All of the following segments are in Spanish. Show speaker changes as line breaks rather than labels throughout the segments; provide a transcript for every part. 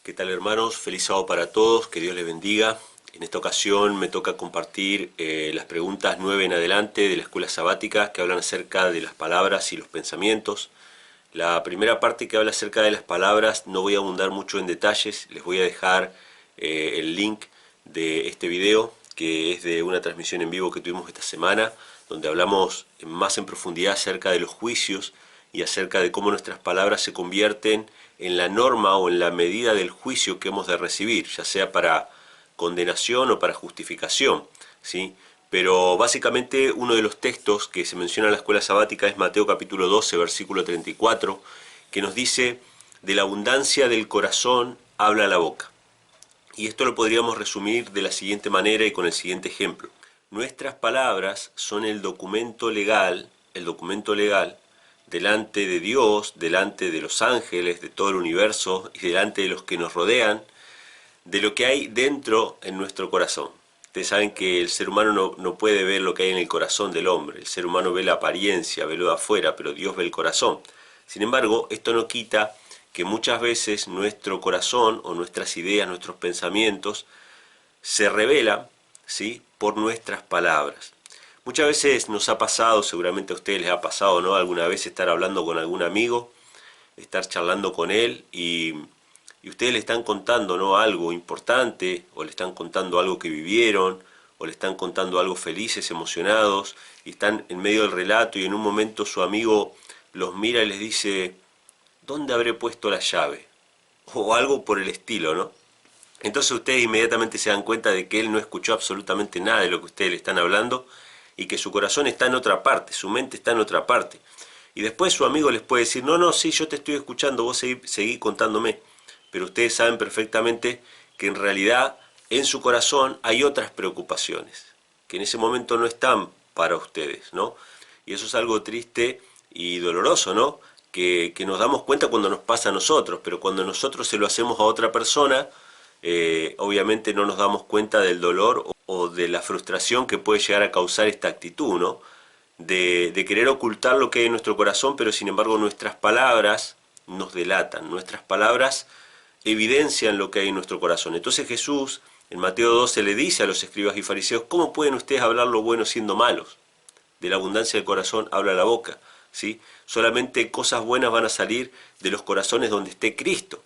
¿Qué tal, hermanos? Feliz sábado para todos, que Dios les bendiga. En esta ocasión me toca compartir las preguntas 9 en adelante de la escuela sabática que hablan acerca de las palabras y los pensamientos. La primera parte que habla acerca de las palabras no voy a abundar mucho en detalles, les voy a dejar el link de este video que es de una transmisión en vivo que tuvimos esta semana, donde hablamos más en profundidad acerca de los juicios y acerca de cómo nuestras palabras se convierten en la norma o en la medida del juicio que hemos de recibir, ya sea para condenación o para justificación, ¿sí? Pero básicamente uno de los textos que se menciona en la escuela sabática es Mateo capítulo 12, versículo 34, que nos dice: de la abundancia del corazón habla la boca. Y esto lo podríamos resumir de la siguiente manera y con el siguiente ejemplo. Nuestras palabras son el documento legal delante de Dios, delante de los ángeles, de todo el universo y delante de los que nos rodean, de lo que hay dentro en nuestro corazón. Ustedes saben que el ser humano no puede ver lo que hay en el corazón del hombre. El ser humano ve la apariencia, ve lo de afuera, pero Dios ve el corazón. Sin embargo, esto no quita que muchas veces nuestro corazón o nuestras ideas, nuestros pensamientos se revelan, ¿sí?, por nuestras palabras. Muchas veces nos ha pasado, seguramente a ustedes les ha pasado, ¿no?, alguna vez estar hablando con algún amigo, estar charlando con él y ustedes le están contando, ¿no?, algo importante, o le están contando algo que vivieron, o le están contando algo felices, emocionados, y están en medio del relato y en un momento su amigo los mira y les dice: ¿dónde habré puesto la llave? O algo por el estilo, ¿no? Entonces ustedes inmediatamente se dan cuenta de que él no escuchó absolutamente nada de lo que ustedes le están hablando y que su corazón está en otra parte, su mente está en otra parte. Y después su amigo les puede decir: no, sí, yo te estoy escuchando, vos seguí contándome. Pero ustedes saben perfectamente que en realidad en su corazón hay otras preocupaciones, que en ese momento no están para ustedes, ¿no? Y eso es algo triste y doloroso, ¿no? Que nos damos cuenta cuando nos pasa a nosotros, pero cuando nosotros se lo hacemos a otra persona, obviamente no nos damos cuenta del dolor o de la frustración que puede llegar a causar esta actitud, ¿no? De querer ocultar lo que hay en nuestro corazón, pero sin embargo nuestras palabras nos delatan, nuestras palabras evidencian lo que hay en nuestro corazón. Entonces Jesús en Mateo 12 le dice a los escribas y fariseos: ¿cómo pueden ustedes hablar lo bueno siendo malos? De la abundancia del corazón habla la boca, ¿sí? Solamente cosas buenas van a salir de los corazones donde esté Cristo,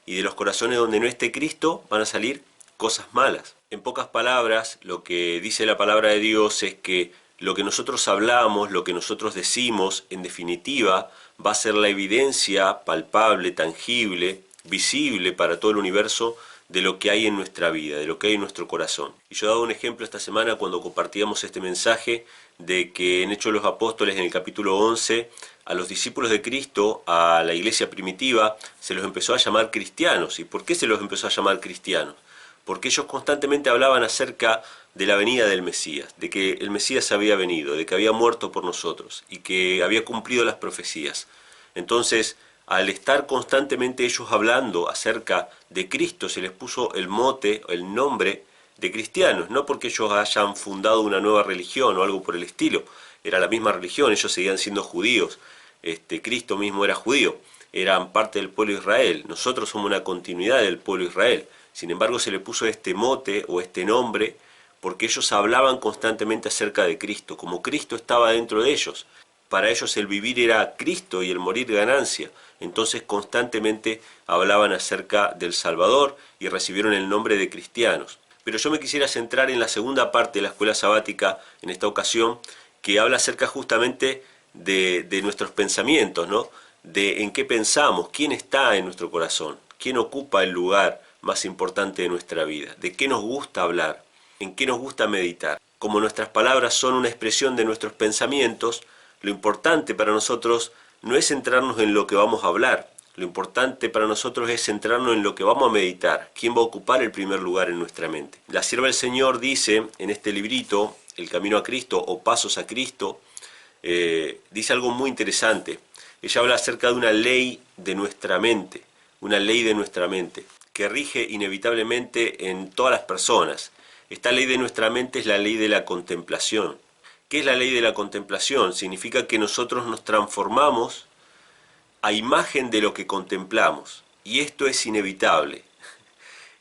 y de los corazones donde no esté Cristo van a salir cosas malas. En pocas palabras, lo que dice la palabra de Dios es que lo que nosotros hablamos, lo que nosotros decimos, en definitiva, va a ser la evidencia palpable, tangible, visible para todo el universo de lo que hay en nuestra vida, de lo que hay en nuestro corazón. Y yo he dado un ejemplo esta semana cuando compartíamos este mensaje de que en Hechos de los Apóstoles, en el capítulo 11, a los discípulos de Cristo, a la iglesia primitiva, se los empezó a llamar cristianos. ¿Y por qué se los empezó a llamar cristianos? Porque ellos constantemente hablaban acerca de la venida del Mesías, de que el Mesías había venido, de que había muerto por nosotros y que había cumplido las profecías. Entonces, al estar constantemente ellos hablando acerca de Cristo, se les puso el mote, el nombre de cristianos, no porque ellos hayan fundado una nueva religión o algo por el estilo, era la misma religión, ellos seguían siendo judíos, Cristo mismo era judío, eran parte del pueblo de Israel, nosotros somos una continuidad del pueblo de Israel. Sin embargo, se le puso este mote o este nombre porque ellos hablaban constantemente acerca de Cristo, como Cristo estaba dentro de ellos. Para ellos el vivir era Cristo y el morir ganancia. Entonces constantemente hablaban acerca del Salvador y recibieron el nombre de cristianos. Pero yo me quisiera centrar en la segunda parte de la escuela sabática en esta ocasión, que habla acerca justamente de nuestros pensamientos, ¿no? De en qué pensamos, quién está en nuestro corazón, quién ocupa el lugar más importante de nuestra vida, de qué nos gusta hablar, en qué nos gusta meditar. Como nuestras palabras son una expresión de nuestros pensamientos, lo importante para nosotros no es centrarnos en lo que vamos a hablar, lo importante para nosotros es centrarnos en lo que vamos a meditar, quién va a ocupar el primer lugar en nuestra mente. La sierva del Señor dice en este librito, El Camino a Cristo o Pasos a Cristo, dice algo muy interesante. Ella habla acerca de una ley de nuestra mente, que rige inevitablemente en todas las personas. Esta ley de nuestra mente es la ley de la contemplación. ¿Qué es la ley de la contemplación? Significa que nosotros nos transformamos a imagen de lo que contemplamos. Y esto es inevitable.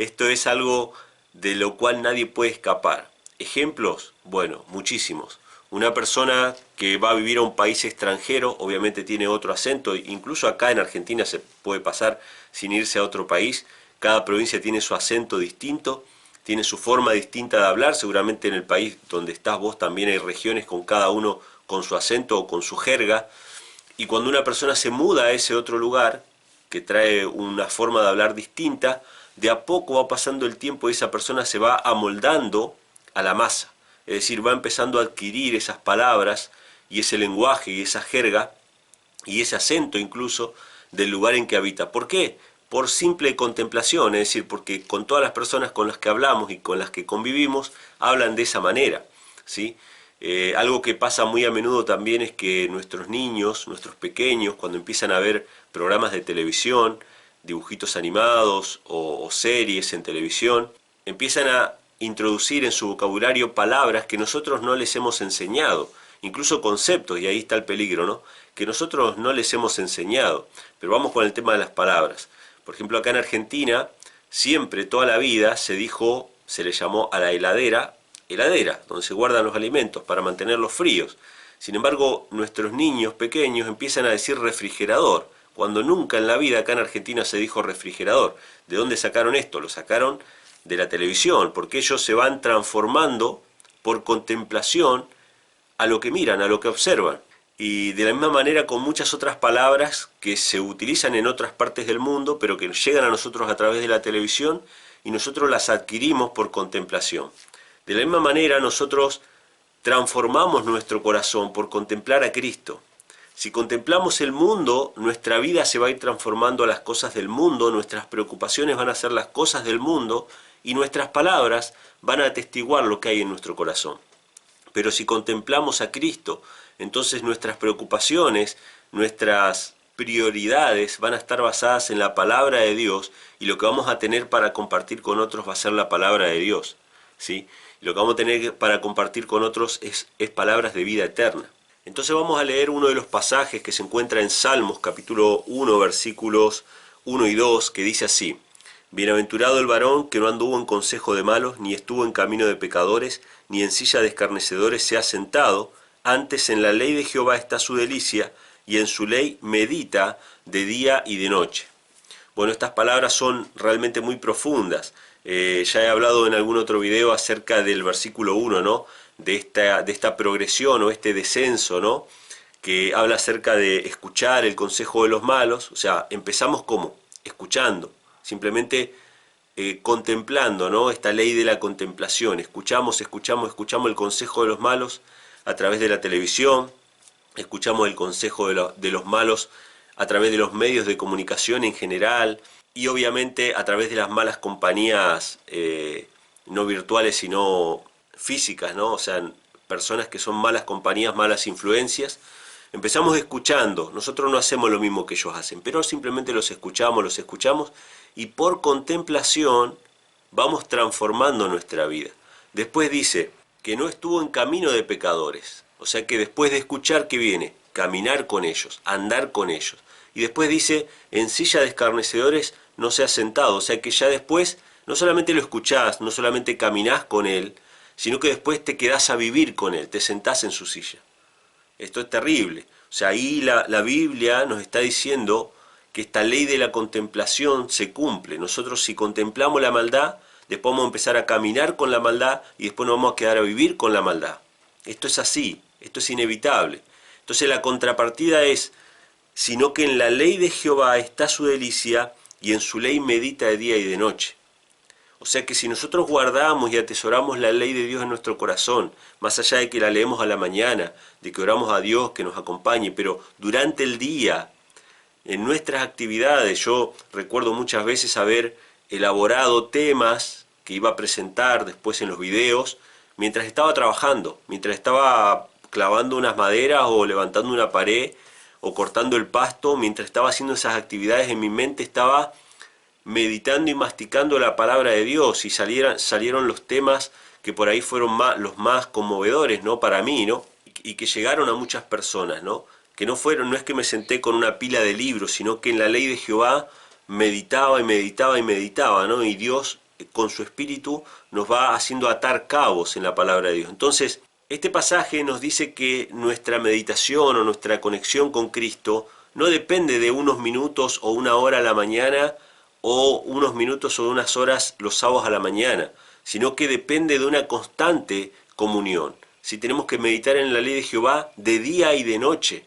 Esto es algo de lo cual nadie puede escapar. ¿Ejemplos? Bueno, muchísimos. Una persona que va a vivir a un país extranjero, obviamente tiene otro acento, incluso acá en Argentina se puede pasar sin irse a otro país. Cada provincia tiene su acento distinto, tiene su forma distinta de hablar. Seguramente en el país donde estás vos también hay regiones con cada uno con su acento o con su jerga. Y cuando una persona se muda a ese otro lugar, que trae una forma de hablar distinta, de a poco va pasando el tiempo y esa persona se va amoldando a la masa. Es decir, va empezando a adquirir esas palabras y ese lenguaje y esa jerga y ese acento incluso del lugar en que habita. ¿Por qué? Por simple contemplación, es decir, porque con todas las personas con las que hablamos y con las que convivimos hablan de esa manera, ¿sí? Algo que pasa muy a menudo también es que nuestros niños, nuestros pequeños, cuando empiezan a ver programas de televisión, dibujitos animados o series en televisión, empiezan a introducir en su vocabulario palabras que nosotros no les hemos enseñado, incluso conceptos, y ahí está el peligro, ¿no? Que nosotros no les hemos enseñado. Pero vamos con el tema de las palabras. Por ejemplo, acá en Argentina, siempre, toda la vida, se dijo, se le llamó a la heladera, heladera, donde se guardan los alimentos para mantenerlos fríos. Sin embargo, nuestros niños pequeños empiezan a decir refrigerador, cuando nunca en la vida acá en Argentina se dijo refrigerador. ¿De dónde sacaron esto? Lo sacaron de la televisión, porque ellos se van transformando por contemplación a lo que miran, a lo que observan. Y de la misma manera con muchas otras palabras que se utilizan en otras partes del mundo, pero que llegan a nosotros a través de la televisión y nosotros las adquirimos por contemplación. De la misma manera nosotros transformamos nuestro corazón por contemplar a Cristo. Si contemplamos el mundo, nuestra vida se va a ir transformando a las cosas del mundo, nuestras preocupaciones van a ser las cosas del mundo y nuestras palabras van a atestiguar lo que hay en nuestro corazón. Pero si contemplamos a Cristo, entonces nuestras preocupaciones, nuestras prioridades van a estar basadas en la palabra de Dios y lo que vamos a tener para compartir con otros va a ser la palabra de Dios, ¿sí? Y lo que vamos a tener para compartir con otros es palabras de vida eterna. Entonces vamos a leer uno de los pasajes que se encuentra en Salmos capítulo 1 versículos 1 y 2 que dice así: Bienaventurado el varón que no anduvo en consejo de malos, ni estuvo en camino de pecadores, ni en silla de escarnecedores se ha sentado, antes en la ley de Jehová está su delicia, y en su ley medita de día y de noche. Bueno, estas palabras son realmente muy profundas. Ya he hablado en algún otro video acerca del versículo 1, ¿no? De esta progresión o este descenso, ¿no? Que habla acerca de escuchar el consejo de los malos. O sea, empezamos como escuchando, simplemente contemplando, ¿no? Esta ley de la contemplación. Escuchamos el consejo de los malos a través de la televisión, escuchamos el consejo de los malos a través de los medios de comunicación en general y obviamente a través de las malas compañías no virtuales sino físicas, ¿no? O sea, personas que son malas compañías, malas influencias. Empezamos escuchando, nosotros no hacemos lo mismo que ellos hacen, pero simplemente los escuchamos y por contemplación vamos transformando nuestra vida. Después dice que no estuvo en camino de pecadores, o sea que después de escuchar, ¿qué viene? Caminar con ellos, andar con ellos. Y después dice, en silla de escarnecedores no se ha sentado, o sea que ya después no solamente lo escuchás, no solamente caminás con él, sino que después te quedás a vivir con él, te sentás en su silla. Esto es terrible. O sea, ahí la Biblia nos está diciendo que esta ley de la contemplación se cumple. Nosotros si contemplamos la maldad, después vamos a empezar a caminar con la maldad y después nos vamos a quedar a vivir con la maldad. Esto es así, esto es inevitable. Entonces la contrapartida es, sino que en la ley de Jehová está su delicia y en su ley medita de día y de noche. O sea que si nosotros guardamos y atesoramos la ley de Dios en nuestro corazón, más allá de que la leemos a la mañana, de que oramos a Dios que nos acompañe, pero durante el día, en nuestras actividades, yo recuerdo muchas veces haber elaborado temas que iba a presentar después en los videos, mientras estaba trabajando, mientras estaba clavando unas maderas o levantando una pared o cortando el pasto, mientras estaba haciendo esas actividades en mi mente estaba meditando y masticando la palabra de Dios y salieron los temas que por ahí fueron los más conmovedores, ¿no? Para mí, ¿no? Y que llegaron a muchas personas, ¿no? Que no es que me senté con una pila de libros, sino que en la ley de Jehová meditaba y meditaba y meditaba, ¿no? Y Dios con su espíritu nos va haciendo atar cabos en la palabra de Dios. Entonces, este pasaje nos dice que nuestra meditación o nuestra conexión con Cristo no depende de unos minutos o una hora a la mañana o unos minutos o unas horas los sábados a la mañana, sino que depende de una constante comunión. Si tenemos que meditar en la ley de Jehová de día y de noche,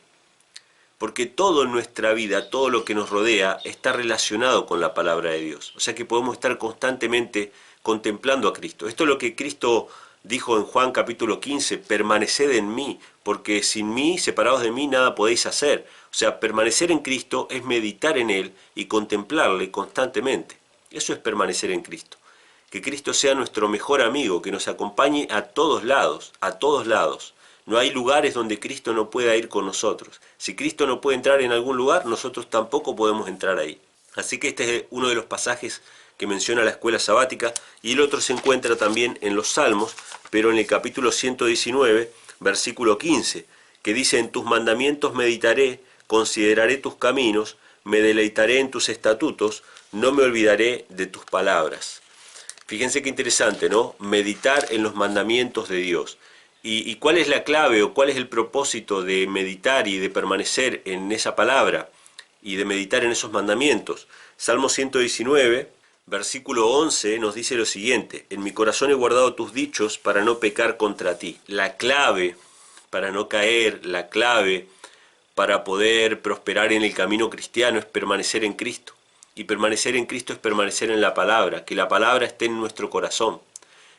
porque todo en nuestra vida, todo lo que nos rodea, está relacionado con la palabra de Dios. O sea que podemos estar constantemente contemplando a Cristo. Esto es lo que Cristo dijo en Juan capítulo 15, permaneced en mí, porque sin mí, separados de mí, nada podéis hacer. O sea, permanecer en Cristo es meditar en Él y contemplarle constantemente. Eso es permanecer en Cristo. Que Cristo sea nuestro mejor amigo, que nos acompañe a todos lados, a todos lados. No hay lugares donde Cristo no pueda ir con nosotros. Si Cristo no puede entrar en algún lugar, nosotros tampoco podemos entrar ahí. Así que este es uno de los pasajes que menciona la escuela sabática, y el otro se encuentra también en los Salmos, pero en el capítulo 119, versículo 15, que dice: en tus mandamientos meditaré, consideraré tus caminos, me deleitaré en tus estatutos, no me olvidaré de tus palabras. Fíjense qué interesante, ¿no? Meditar en los mandamientos de Dios. ¿Y cuál es la clave o cuál es el propósito de meditar y de permanecer en esa palabra y de meditar en esos mandamientos? Salmo 119, versículo 11 nos dice lo siguiente: en mi corazón he guardado tus dichos para no pecar contra ti. La clave para no caer, la clave para poder prosperar en el camino cristiano es permanecer en Cristo. Y permanecer en Cristo es permanecer en la palabra, que la palabra esté en nuestro corazón.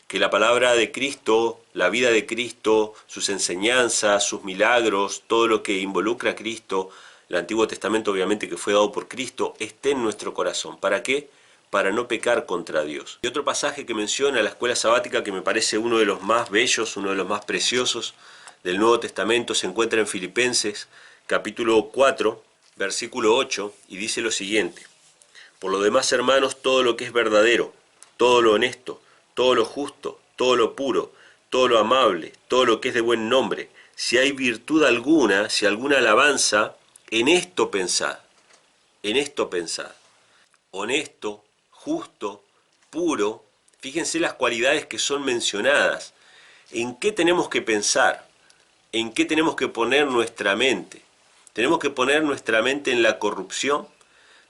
Que la palabra de Cristo, la vida de Cristo, sus enseñanzas, sus milagros, todo lo que involucra a Cristo, el Antiguo Testamento obviamente que fue dado por Cristo, esté en nuestro corazón. ¿Para qué? Para no pecar contra Dios. Y otro pasaje que menciona la escuela sabática, que me parece uno de los más bellos, uno de los más preciosos del Nuevo Testamento, se encuentra en Filipenses, capítulo 4, versículo 8, y dice lo siguiente: por lo demás, hermanos, todo lo que es verdadero, todo lo honesto, todo lo justo, todo lo puro, todo lo amable, todo lo que es de buen nombre, si hay virtud alguna, si alguna alabanza, en esto pensad, en esto pensad. Honesto, justo, puro, fíjense las cualidades que son mencionadas. ¿En qué tenemos que pensar? ¿En qué tenemos que poner nuestra mente? ¿Tenemos que poner nuestra mente en la corrupción?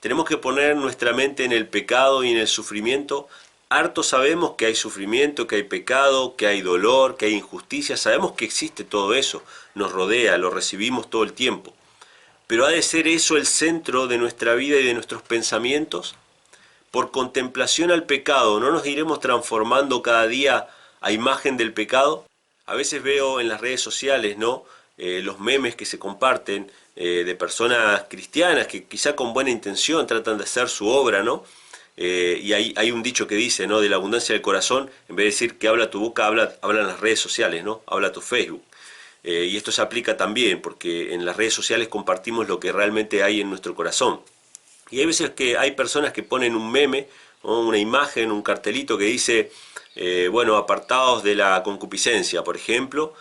¿Tenemos que poner nuestra mente en el pecado y en el sufrimiento? Harto sabemos que hay sufrimiento, que hay pecado, que hay dolor, que hay injusticia. Sabemos que existe todo eso, nos rodea, lo recibimos todo el tiempo. Pero ¿ha de ser eso el centro de nuestra vida y de nuestros pensamientos? Por contemplación al pecado, ¿no nos iremos transformando cada día a imagen del pecado? A veces veo en las redes sociales, ¿no?, los memes que se comparten de personas cristianas que quizá con buena intención tratan de hacer su obra, ¿no? Y hay un dicho que dice, ¿no?, de la abundancia del corazón, en vez de decir que habla tu boca, hablan las redes sociales, ¿no? Habla tu Facebook. Y esto se aplica también, porque en las redes sociales compartimos lo que realmente hay en nuestro corazón. Y hay veces que hay personas que ponen un meme, ¿no?, una imagen, un cartelito que dice, bueno, apartados de la concupiscencia, por ejemplo,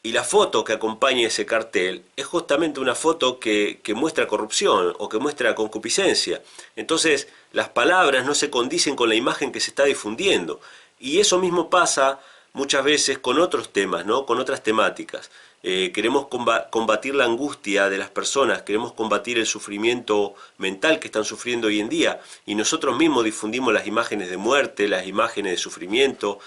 y la foto que acompaña ese cartel es justamente una foto que muestra corrupción o que muestra concupiscencia. Entonces las palabras no se condicen con la imagen que se está difundiendo. Y eso mismo pasa muchas veces con otros temas, ¿no?, con otras temáticas. Queremos combatir la angustia de las personas, queremos combatir el sufrimiento mental que están sufriendo hoy en día, y nosotros mismos difundimos las imágenes de muerte, las imágenes de sufrimiento,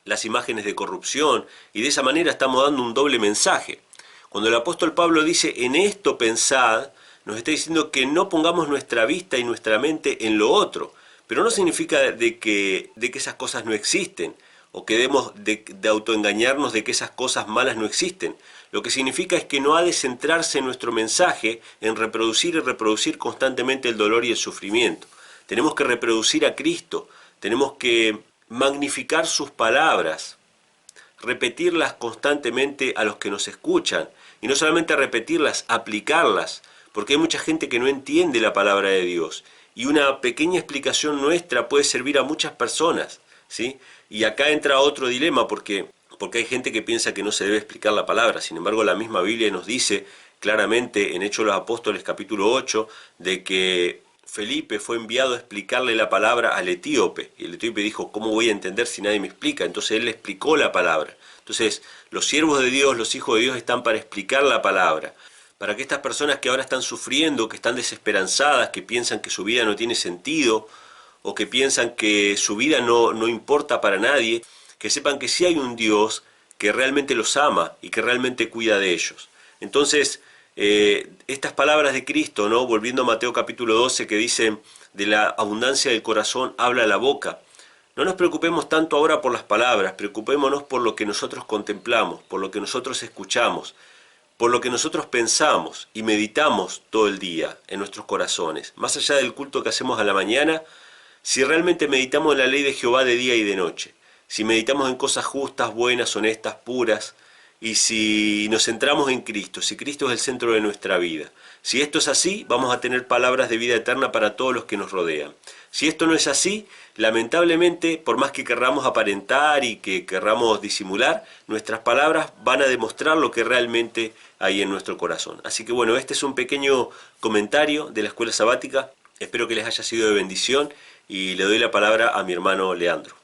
las imágenes de corrupción, y de esa manera estamos dando un doble mensaje. Cuando el apóstol Pablo dice, en esto pensad, nos está diciendo que no pongamos nuestra vista y nuestra mente en lo otro, pero no significa de que esas cosas no existen, o que debemos de autoengañarnos de que esas cosas malas no existen. Lo que significa es que no ha de centrarse nuestro mensaje en reproducir y reproducir constantemente el dolor y el sufrimiento. Tenemos que reproducir a Cristo, tenemos que magnificar sus palabras, repetirlas constantemente a los que nos escuchan, y no solamente repetirlas, aplicarlas, porque hay mucha gente que no entiende la palabra de Dios, y una pequeña explicación nuestra puede servir a muchas personas, ¿sí? Y acá entra otro dilema, porque hay gente que piensa que no se debe explicar la palabra. Sin embargo, la misma Biblia nos dice claramente en Hechos de los Apóstoles capítulo 8 de que Felipe fue enviado a explicarle la palabra al etíope, y el etíope dijo, ¿cómo voy a entender si nadie me explica? Entonces él le explicó la palabra. Entonces los siervos de Dios, los hijos de Dios están para explicar la palabra, para que estas personas que ahora están sufriendo, que están desesperanzadas, que piensan que su vida no tiene sentido, o que piensan que su vida no importa para nadie, que sepan que sí hay un Dios que realmente los ama y que realmente cuida de ellos. Entonces, estas palabras de Cristo, ¿no? Volviendo a Mateo capítulo 12, que dicen, de la abundancia del corazón habla la boca. No nos preocupemos tanto ahora por las palabras, preocupémonos por lo que nosotros contemplamos, por lo que nosotros escuchamos, por lo que nosotros pensamos y meditamos todo el día en nuestros corazones. Más allá del culto que hacemos a la mañana, si realmente meditamos en la ley de Jehová de día y de noche, si meditamos en cosas justas, buenas, honestas, puras, y si nos centramos en Cristo, si Cristo es el centro de nuestra vida. Si esto es así, vamos a tener palabras de vida eterna para todos los que nos rodean. Si esto no es así, lamentablemente, por más que querramos aparentar y que querramos disimular, nuestras palabras van a demostrar lo que realmente hay en nuestro corazón. Así que bueno, este es un pequeño comentario de la escuela sabática. Espero que les haya sido de bendición y le doy la palabra a mi hermano Leandro.